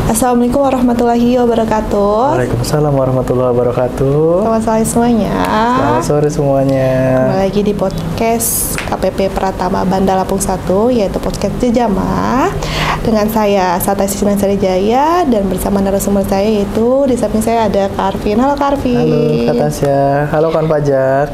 Assalamualaikum warahmatullahi wabarakatuh. Waalaikumsalam warahmatullahi wabarakatuh. Selamat sore semuanya. Selamat sore semuanya. Kembali lagi di podcast KPP Pratama Banda Lampung 1, yaitu podcast Jejama. Dengan saya Sata Sisman Sarijaya dan bersama narasumber saya yaitu di samping saya ada Kak Arvin. Halo Kak Arvin. Halo Kak Tasya. Halo kawan pajak.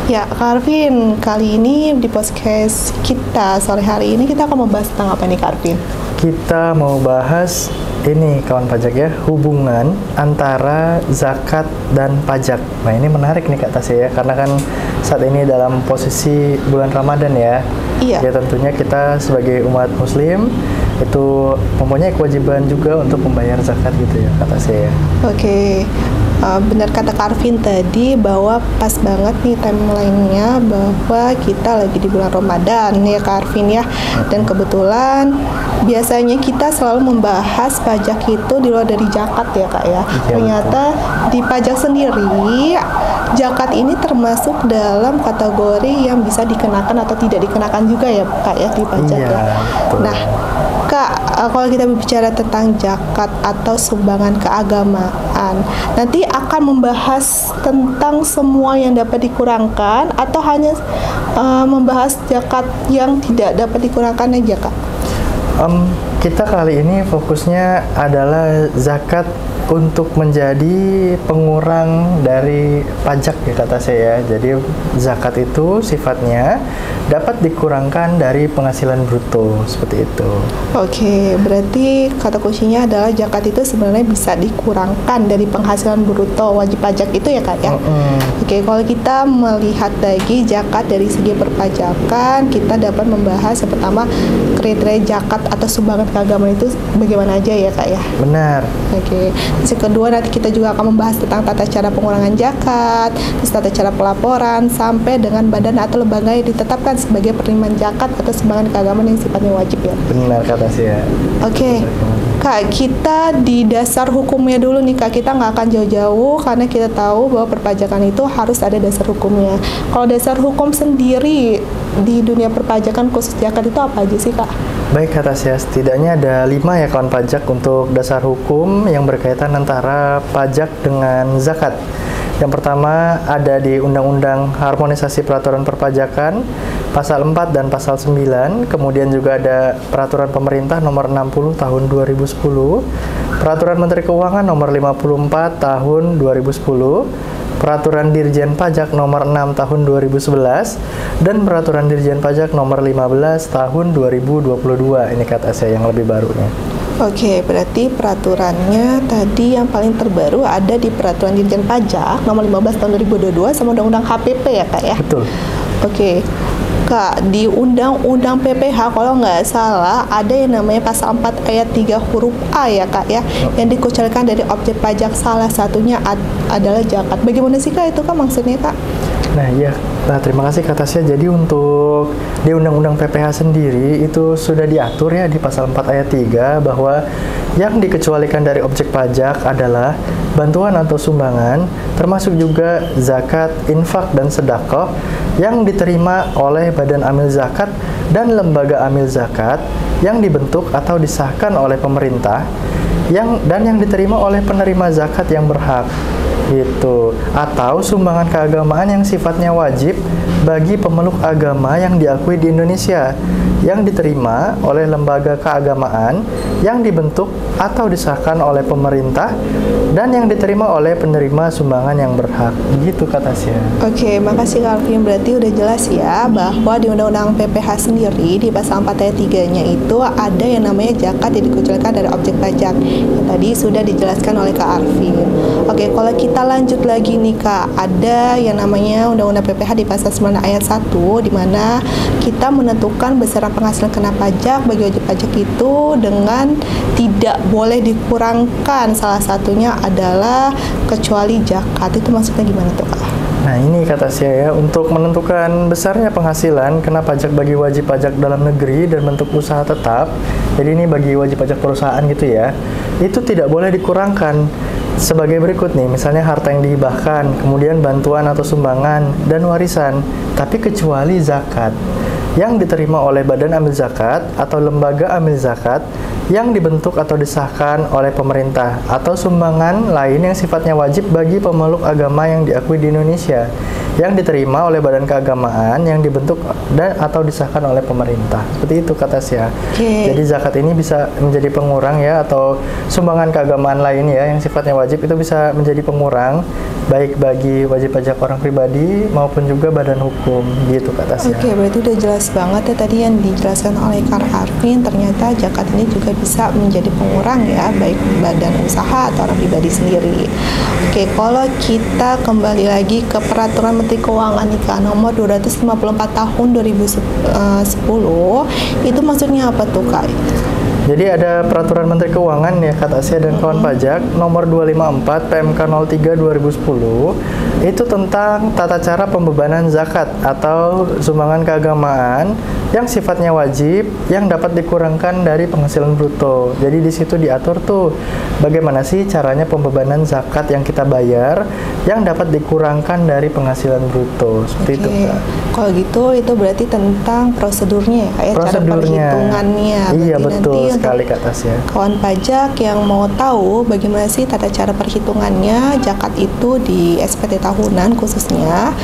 Ya Kak Arvin, kali ini di podcast kita sore hari ini kita akan membahas tentang apa nih Kak Arvin? Kita mau bahas ini kawan pajak ya, hubungan antara zakat dan pajak. Nah ini menarik nih Kak Tasya ya, karena kan saat ini dalam posisi bulan Ramadan ya. Iya. Ya tentunya kita sebagai umat muslim itu mempunyai kewajiban juga untuk membayar zakat gitu ya Kak Tasya ya. Oke. Benar kata Kak Arvin tadi bahwa pas banget nih timeline-nya bahwa kita lagi di bulan Ramadan ya Kak Arvin ya. Dan kebetulan biasanya kita selalu membahas pajak itu di luar dari zakat ya Kak ya. Ternyata di pajak sendiri zakat ini termasuk dalam kategori yang bisa dikenakan atau tidak dikenakan juga ya Kak ya di pajak ya. Betul. Nah Kak, kalau kita berbicara tentang zakat atau sumbangan keagamaan, nanti akan membahas tentang semua yang dapat dikurangkan atau hanya membahas zakat yang tidak dapat dikurangkan aja Kak? Kita kali ini fokusnya adalah zakat untuk menjadi pengurang dari pajak ya kata saya. Jadi zakat itu sifatnya dapat dikurangkan dari penghasilan bruto seperti itu. Oke, berarti kata kuncinya adalah zakat itu sebenarnya bisa dikurangkan dari penghasilan bruto wajib pajak itu ya Kak ya. Oke, kalau kita melihat lagi zakat dari segi perpajakan, kita dapat membahas yang pertama kriteria zakat atau sumbangan keagamaan itu bagaimana aja ya Kak ya. Benar. Oke. Terus yang kedua nanti kita juga akan membahas tentang tata cara pengurangan zakat, terus tata cara pelaporan sampai dengan badan atau lembaga yang ditetapkan sebagai penerimaan zakat atau sumbangan keagamaan yang sifatnya wajib ya. Benar kata saya. Oke. Kak, kita di dasar hukumnya dulu nih Kak, kita nggak akan jauh-jauh karena kita tahu bahwa perpajakan itu harus ada dasar hukumnya. Kalau dasar hukum sendiri di dunia perpajakan khusus zakat itu apa aja sih Kak? Baik kata saya, setidaknya ada 5 ya kawan pajak untuk dasar hukum yang berkaitan antara pajak dengan zakat. Yang pertama ada di Undang-Undang Harmonisasi Peraturan Perpajakan Pasal 4 dan Pasal 9. Kemudian juga ada Peraturan Pemerintah Nomor 60 Tahun 2010, Peraturan Menteri Keuangan Nomor 54 Tahun 2010, Peraturan Dirjen Pajak Nomor 6 Tahun 2011, dan Peraturan Dirjen Pajak Nomor 15 Tahun 2022. Ini kata saya yang lebih barunya. Oke, berarti peraturannya tadi yang paling terbaru ada di Peraturan Dirjen Pajak Nomor 15 Tahun 2022 sama Undang-Undang HPP ya Kak ya? Betul. Oke. Kak, di Undang-Undang PPH kalau nggak salah ada yang namanya pasal 4 ayat 3 huruf A ya Kak ya, yang dikucilkan dari objek pajak, salah satunya adalah zakat. Bagaimana sih Kak itu Kak maksudnya Kak? Nah iya, terima kasih kata saya. Jadi untuk di Undang-Undang PPH sendiri itu sudah diatur ya di pasal 4 ayat 3 bahwa yang dikecualikan dari objek pajak adalah bantuan atau sumbangan, termasuk juga zakat, infak, dan sedekah yang diterima oleh Badan Amil Zakat dan Lembaga Amil Zakat yang dibentuk atau disahkan oleh pemerintah yang diterima oleh penerima zakat yang berhak gitu, atau sumbangan keagamaan yang sifatnya wajib bagi pemeluk agama yang diakui di Indonesia yang diterima oleh lembaga keagamaan yang dibentuk atau disahkan oleh pemerintah dan yang diterima oleh penerima sumbangan yang berhak. Begitu kata saya. Oke, makasih Kak Alvin. Berarti udah jelas ya bahwa di Undang-Undang PPH sendiri di pasal 4 ayat 3-nya itu ada yang namanya zakat yang dikucilkan dari objek pajak. Yang tadi sudah dijelaskan oleh Kak Arvin. Oke, kalau kita lanjut lagi nih Kak, ada yang namanya Undang-Undang PPH di pasal 9 ayat 1 di mana kita menentukan besaran penghasilan kena pajak bagi wajib pajak itu dengan tidak boleh dikurangkan, salah satunya adalah kecuali zakat. Itu maksudnya gimana tuh Kak? Nah ini kata saya ya, untuk menentukan besarnya penghasilan kena pajak bagi wajib pajak dalam negeri dan bentuk usaha tetap, jadi ini bagi wajib pajak perusahaan gitu ya, itu tidak boleh dikurangkan sebagai berikut nih, misalnya harta yang dihibahkan, kemudian bantuan atau sumbangan, dan warisan, tapi kecuali zakat yang diterima oleh Badan Amil Zakat atau Lembaga Amil Zakat yang dibentuk atau disahkan oleh pemerintah, atau sumbangan lain yang sifatnya wajib bagi pemeluk agama yang diakui di Indonesia, yang diterima oleh badan keagamaan yang dibentuk dan atau disahkan oleh pemerintah. Seperti itu kata Sia. Jadi zakat ini bisa menjadi pengurang ya, atau sumbangan keagamaan lain ya yang sifatnya wajib itu bisa menjadi pengurang baik bagi wajib pajak orang pribadi maupun juga badan hukum, gitu kata Sia. Berarti udah jelas banget ya tadi yang dijelaskan oleh Kak Arvin, ternyata zakat ini juga bisa menjadi pengurang ya, baik badan usaha atau orang pribadi sendiri. Kalau kita kembali lagi ke peraturan Menteri Keuangan nih Kak, nomor 254 tahun 2010, itu maksudnya apa tuh Kak? Jadi ada peraturan Menteri Keuangan ya Kak Tasya dan kawan pajak nomor 254 PMK 03 2010 itu tentang tata cara pembebanan zakat atau sumbangan keagamaan yang sifatnya wajib yang dapat dikurangkan dari penghasilan bruto. Jadi di situ diatur tuh bagaimana sih caranya pembebanan zakat yang kita bayar yang dapat dikurangkan dari penghasilan bruto. Seperti itu Kak. Kalau gitu itu berarti tentang prosedurnya ya, cara perhitungannya. Iya betul sekali Kak Tasya. Kawan pajak yang mau tahu bagaimana sih tata cara perhitungannya zakat itu di SPT tahunan khususnya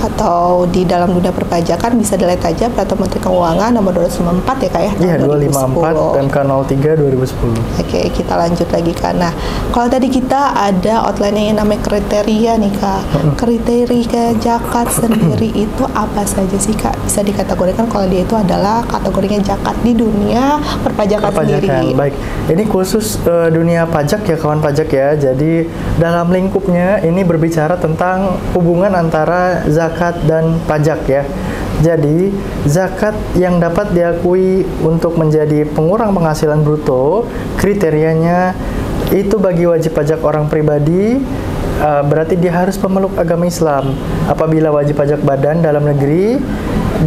atau di dalam dunia perpajakan, bisa dilihat aja peraturan Menteri Keuangan nomor 254 ya Kak ya. Iya 254 PMK 03 2010. Kita lanjut lagi Kak. Nah, kalau tadi kita ada outline yang namanya kriteria nih Kak. Kriteria zakat sendiri itu apa saja sih Kak? Bisa dikategorikan kalau dia itu adalah kategorinya zakat di dunia perpajakan sendiri. Baik, ini khusus dunia pajak ya kawan pajak ya. Jadi dalam lingkupnya ini berbicara tentang hubungan antara zakat dan pajak ya. Jadi zakat yang dapat diakui untuk menjadi pengurang penghasilan bruto, kriterianya itu bagi wajib pajak orang pribadi berarti dia harus pemeluk agama Islam. Apabila wajib pajak badan dalam negeri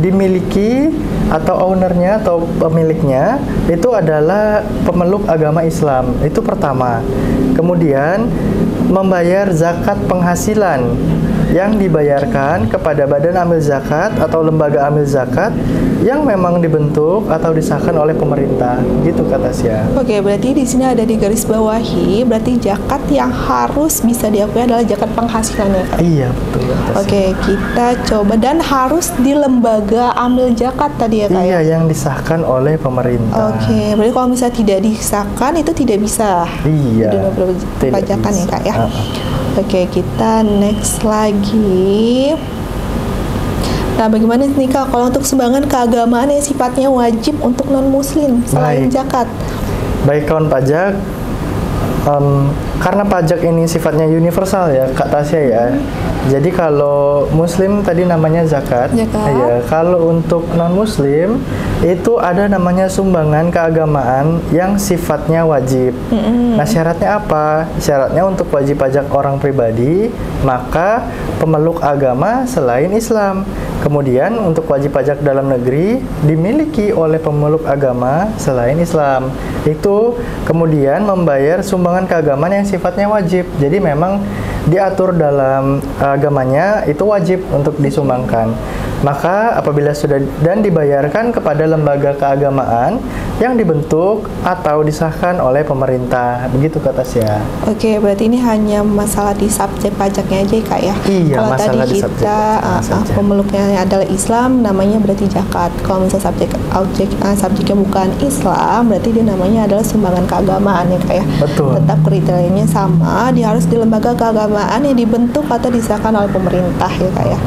dimiliki atau ownernya atau pemiliknya itu adalah pemeluk agama Islam, itu pertama. Kemudian membayar zakat penghasilan yang dibayarkan kepada badan amil zakat atau lembaga amil zakat yang memang dibentuk atau disahkan oleh pemerintah, gitu kata Sia. Berarti di sini ada di garis bawahi, berarti zakat yang harus bisa diakui adalah zakat penghasilan ya Kak? Iya betul. Kita coba, dan harus di lembaga amil zakat tadi ya Kak? Iya, yang disahkan oleh pemerintah. Berarti kalau misalnya tidak disahkan itu tidak bisa. Iya. Di dunia perpajakan ya Kak ya. Kita next lagi. Nah, bagaimana nih Kak kalau untuk sumbangan keagamaan yang sifatnya wajib untuk non-muslim selain zakat? Baik kawan pajak, karena pajak ini sifatnya universal ya Kak Tasya ya. Jadi kalau muslim tadi namanya zakat. Ya, kalau untuk non-muslim itu ada namanya sumbangan keagamaan yang sifatnya wajib. Nah, syaratnya apa? Syaratnya untuk wajib pajak orang pribadi, maka pemeluk agama selain Islam. Kemudian untuk wajib pajak dalam negeri dimiliki oleh pemeluk agama selain Islam. Itu kemudian membayar sumbangan keagamaan yang sifatnya wajib. Jadi memang diatur dalam agamanya itu wajib untuk disumbangkan. Maka apabila sudah dan dibayarkan kepada lembaga keagamaan yang dibentuk atau disahkan oleh pemerintah, begitu kata Sia. Berarti ini hanya masalah di subjek pajaknya aja Kak ya? Iya, kalau masalah tadi kita pemeluknya adalah Islam, namanya berarti zakat. Kalau misalnya subjeknya bukan Islam, berarti dia namanya adalah sumbangan keagamaan ya Kak ya? Betul. Tetap kriterianya sama, dia harus di lembaga keagamaan yang dibentuk atau disahkan oleh pemerintah ya Kak ya?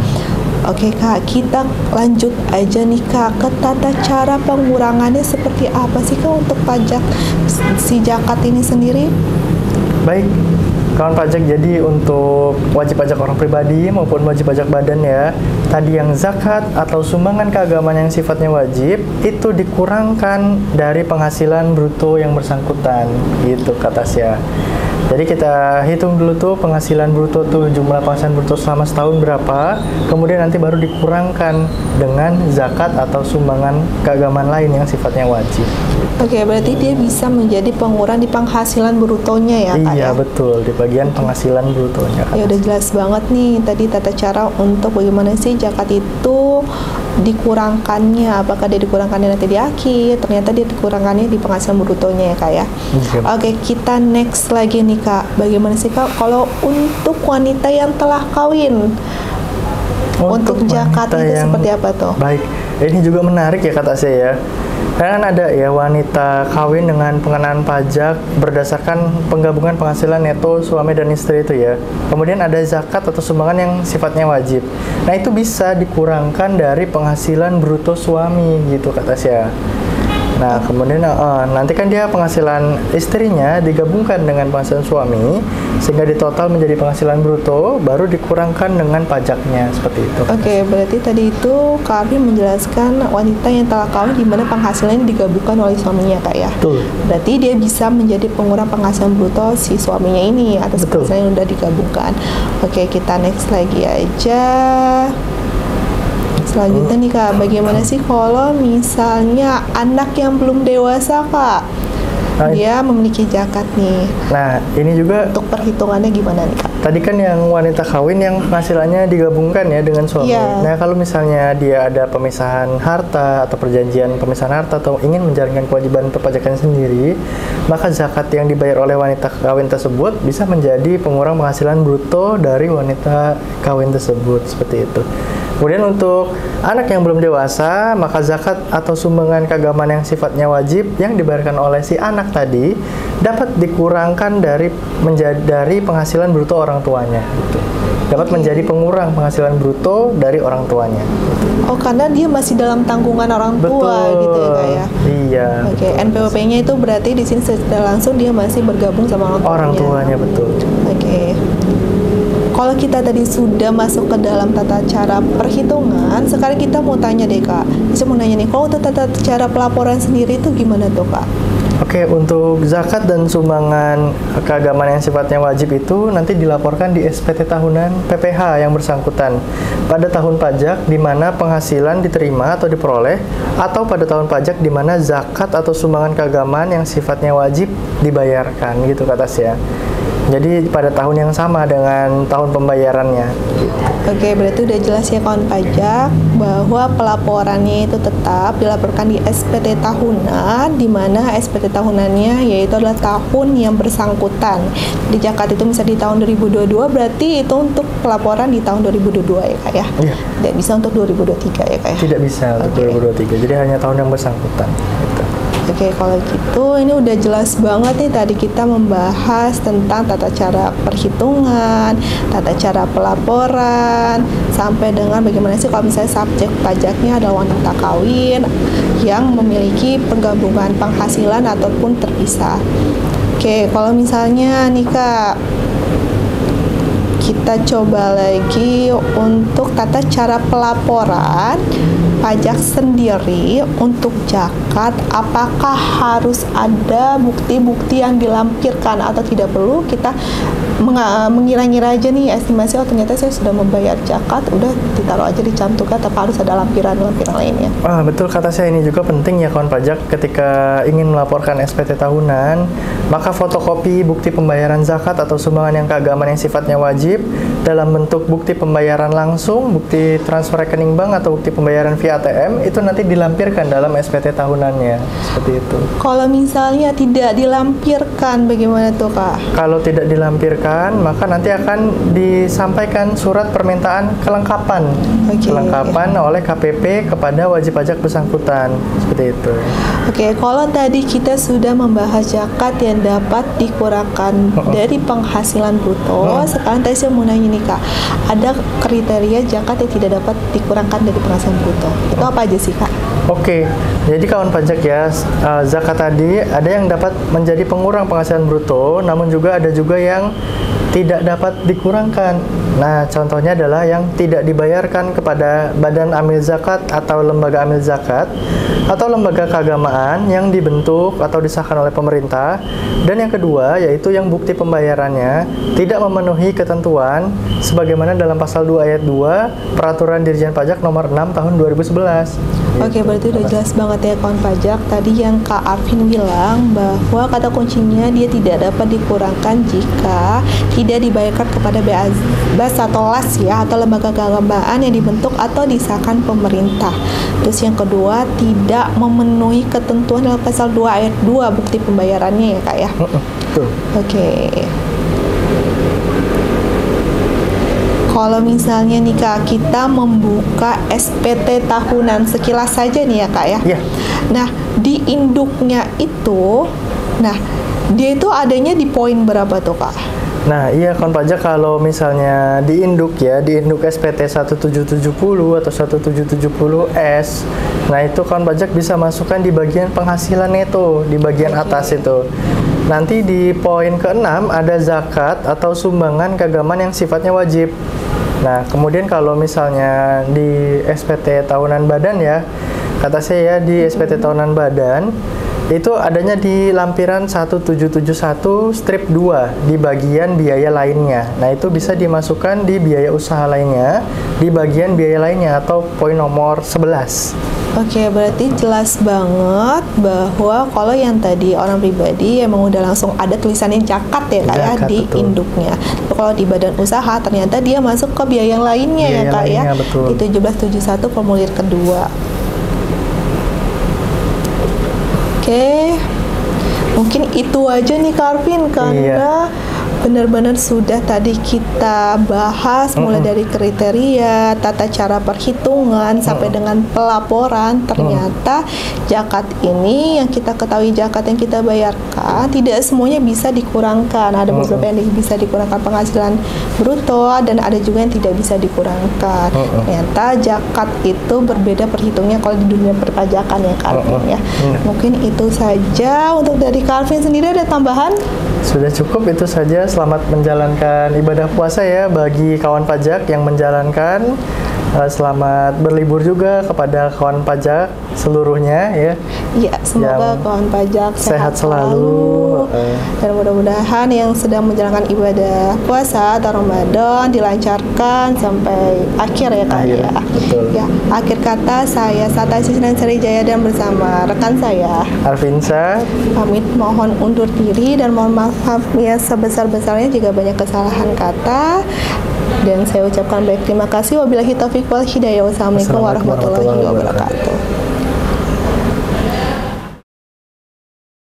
Kak, kita lanjut aja nih Kak ke tata cara pengurangannya seperti apa sih Kak untuk pajak si zakat ini sendiri? Baik, kawan pajak, jadi untuk wajib pajak orang pribadi maupun wajib pajak badan ya, tadi yang zakat atau sumbangan keagamaan yang sifatnya wajib itu dikurangkan dari penghasilan bruto yang bersangkutan, gitu kata Sia. Jadi kita hitung dulu tuh penghasilan bruto tuh, jumlah penghasilan bruto selama setahun berapa, kemudian nanti baru dikurangkan dengan zakat atau sumbangan keagamaan lain yang sifatnya wajib. Gitu. Oke, berarti dia bisa menjadi pengurang di penghasilan brutonya ya, Kak? Iya, ya? betul, di bagian penghasilan brutonya, Kak. Ya udah jelas banget nih tadi tata cara untuk bagaimana sih zakat itu dikurangkannya. Apakah dia dikurangkannya nanti di akhir? Ternyata dia dikurangkannya di penghasilan brutonya ya, Kak ya. Iya. Oke, kita next lagi nih, Kak. Bagaimana sih, Kak, kalau untuk wanita yang telah kawin? Untuk zakat wanita itu yang- seperti apa tuh? Baik, ini juga menarik ya kata saya ya. Karena kan ada ya wanita kawin dengan pengenaan pajak berdasarkan penggabungan penghasilan neto suami dan istri itu ya. Kemudian ada zakat atau sumbangan yang sifatnya wajib. Nah itu bisa dikurangkan dari penghasilan bruto suami gitu kata saya. Nah kemudian nanti kan dia penghasilan istrinya digabungkan dengan penghasilan suami sehingga di total menjadi penghasilan bruto baru dikurangkan dengan pajaknya seperti itu. Oke, berarti tadi itu Kak Arfi menjelaskan wanita yang telah kawin di mana penghasilannya digabungkan oleh suaminya, Kak ya. Betul. Berarti dia bisa menjadi pengurang penghasilan bruto si suaminya ini atas Betul. penghasilan yang sudah digabungkan. Oke, kita next lagi aja. Selanjutnya nih Kak, bagaimana sih kalau misalnya anak yang belum dewasa, Kak? Baik. Dia memiliki zakat nih. Nah ini juga Untuk perhitungannya gimana nih, Kak? tadi kan yang wanita kawin yang penghasilannya digabungkan ya dengan suami. Iya. Nah kalau misalnya dia ada pemisahan harta atau perjanjian pemisahan harta atau ingin menjalankan kewajiban perpajakan sendiri, maka zakat yang dibayar oleh wanita kawin tersebut bisa menjadi pengurang penghasilan bruto dari wanita kawin tersebut seperti itu. Kemudian untuk anak yang belum dewasa, maka zakat atau sumbangan keagamaan yang sifatnya wajib yang dibayarkan oleh si anak tadi dapat dikurangkan dari penghasilan bruto orang tuanya. Gitu. Dapat menjadi pengurang penghasilan bruto dari orang tuanya. Oh, karena dia masih dalam tanggungan orang tua gitu ya, Kak ya. Iya. Oke, NPWP-nya itu berarti di sini secara langsung dia masih bergabung sama orang tuanya. Orang tuanya betul. Oke. Kalau kita tadi sudah masuk ke dalam tata cara perhitungan, sekarang kita mau tanya deh, Kak. Saya mau nanya nih, kalau untuk tata cara pelaporan sendiri itu gimana tuh, Kak? Oke, untuk zakat dan sumbangan keagamaan yang sifatnya wajib itu nanti dilaporkan di SPT tahunan PPH yang bersangkutan pada tahun pajak di mana penghasilan diterima atau diperoleh, atau pada tahun pajak di mana zakat atau sumbangan keagamaan yang sifatnya wajib dibayarkan gitu kata saya. Jadi pada tahun yang sama dengan tahun pembayarannya. Oke, berarti udah jelas ya kawan pajak bahwa pelaporannya itu tetap dilaporkan di SPT tahunan, di mana SPT tahunannya yaitu adalah tahun yang bersangkutan. Di zakat itu misalnya di tahun 2022, berarti itu untuk pelaporan di tahun 2022 ya, Kak ya? Iya. Tidak bisa untuk 2023 ya, Kak ya? Tidak bisa untuk Oke. 2023. Jadi hanya tahun yang bersangkutan. Gitu. Oke, kalau gitu ini udah jelas banget nih tadi kita membahas tentang tata cara perhitungan, tata cara pelaporan, sampai dengan bagaimana sih kalau misalnya subjek pajaknya adalah wanita kawin yang memiliki penggabungan penghasilan ataupun terpisah. Oke, kalau misalnya nih Kak, kita coba lagi untuk tata cara pelaporan pajak sendiri untuk zakat, apakah harus ada bukti-bukti yang dilampirkan atau tidak perlu kita mengira-ngira aja nih estimasi, oh ternyata saya sudah membayar zakat, udah ditaruh aja dicantumkan, tanpa harus ada lampiran-lampiran lainnya. Betul kata saya, ini juga penting ya kawan pajak ketika ingin melaporkan SPT tahunan, maka fotokopi bukti pembayaran zakat atau sumbangan yang keagamaan yang sifatnya wajib dalam bentuk bukti pembayaran langsung, bukti transfer rekening bank atau bukti pembayaran via ATM itu nanti dilampirkan dalam SPT tahunannya, seperti itu. Kalau misalnya tidak dilampirkan, bagaimana tuh Kak? Kalau tidak dilampirkan, maka nanti akan disampaikan surat permintaan kelengkapan. Oke. Kelengkapan oleh KPP kepada wajib pajak bersangkutan, seperti itu. Oke, kalau tadi kita sudah membahas zakat yang dapat dikurangkan dari penghasilan bruto, sekarang tadi saya mau nanya nih Kak, ada kriteria zakat yang tidak dapat dikurangkan dari penghasilan bruto. Itu apa aja sih Kak? Oke, jadi kawan pajak ya, zakat tadi ada yang dapat menjadi pengurang penghasilan bruto, namun juga ada juga yang tidak dapat dikurangkan. Nah, contohnya adalah yang tidak dibayarkan kepada badan amil zakat atau lembaga amil zakat atau lembaga keagamaan yang dibentuk atau disahkan oleh pemerintah. Dan yang kedua yaitu yang bukti pembayarannya tidak memenuhi ketentuan sebagaimana dalam pasal 2 ayat 2 Peraturan Dirjen Pajak nomor 6 tahun 2011. Oke, berarti udah jelas banget ya kawan pajak. Tadi yang Kak Arvin bilang bahwa kata kuncinya dia tidak dapat dikurangkan jika tidak dibayarkan kepada BAS atau LAS ya, atau lembaga keagamaan yang dibentuk atau disahkan pemerintah. Terus yang kedua, tidak memenuhi ketentuan dalam pasal 2 ayat 2 bukti pembayarannya ya Kak ya. Betul. Oke. Kalau misalnya nih Kak, kita membuka SPT tahunan sekilas saja nih ya Kak ya. Iya. Nah, di induknya itu, nah dia itu adanya di poin berapa tuh Kak? Nah, iya kawan pajak, kalau misalnya di induk ya, di induk SPT 1770 atau 1770S, nah itu kawan pajak bisa masukkan di bagian penghasilan neto, di bagian atas itu. Nanti di poin ke-6 ada zakat atau sumbangan keagamaan yang sifatnya wajib. Nah, kemudian kalau misalnya di SPT tahunan badan ya, kata saya ya, di SPT tahunan badan itu adanya di lampiran 1771 strip 2 di bagian biaya lainnya. Nah, itu bisa dimasukkan di biaya usaha lainnya, di bagian biaya lainnya atau poin nomor 11. Oke, berarti jelas banget bahwa kalau yang tadi orang pribadi emang udah langsung ada tulisannya zakat ya Kak ya di betul. induknya. Kalau di badan usaha ternyata dia masuk ke biaya yang lainnya Biaya ya Kak lainnya, ya. betul. Di 1771 formulir kedua. Oke. Mungkin itu aja nih Kak Arvin, karena benar-benar sudah tadi kita bahas mulai dari kriteria, tata cara perhitungan sampai dengan pelaporan. Ternyata zakat ini yang kita ketahui, zakat yang kita bayarkan tidak semuanya bisa dikurangkan. Ada beberapa yang bisa dikurangkan penghasilan bruto dan ada juga yang tidak bisa dikurangkan. Ternyata zakat itu berbeda perhitungnya kalau di dunia perpajakan ya Kak Arvin ya. Mungkin itu saja untuk dari Kak Arvin sendiri, ada tambahan? Sudah cukup itu saja. Selamat menjalankan ibadah puasa ya bagi kawan pajak yang menjalankan. Selamat berlibur juga kepada kawan pajak seluruhnya ya. Iya, semoga kawan pajak sehat selalu. Dan mudah-mudahan yang sedang menjalankan ibadah puasa atau Ramadan dilancarkan sampai akhir ya Kak ya. Betul. Ya, akhir kata saya Sata Sisnan Srijaya dan bersama rekan saya Arvinsa pamit mohon undur diri dan mohon maaf ya sebesar-besarnya jika banyak kesalahan kata. Dan saya ucapkan baik terima kasih. Wabillahi taufiq wal hidayah. Wassalamualaikum warahmatullahi wabarakatuh.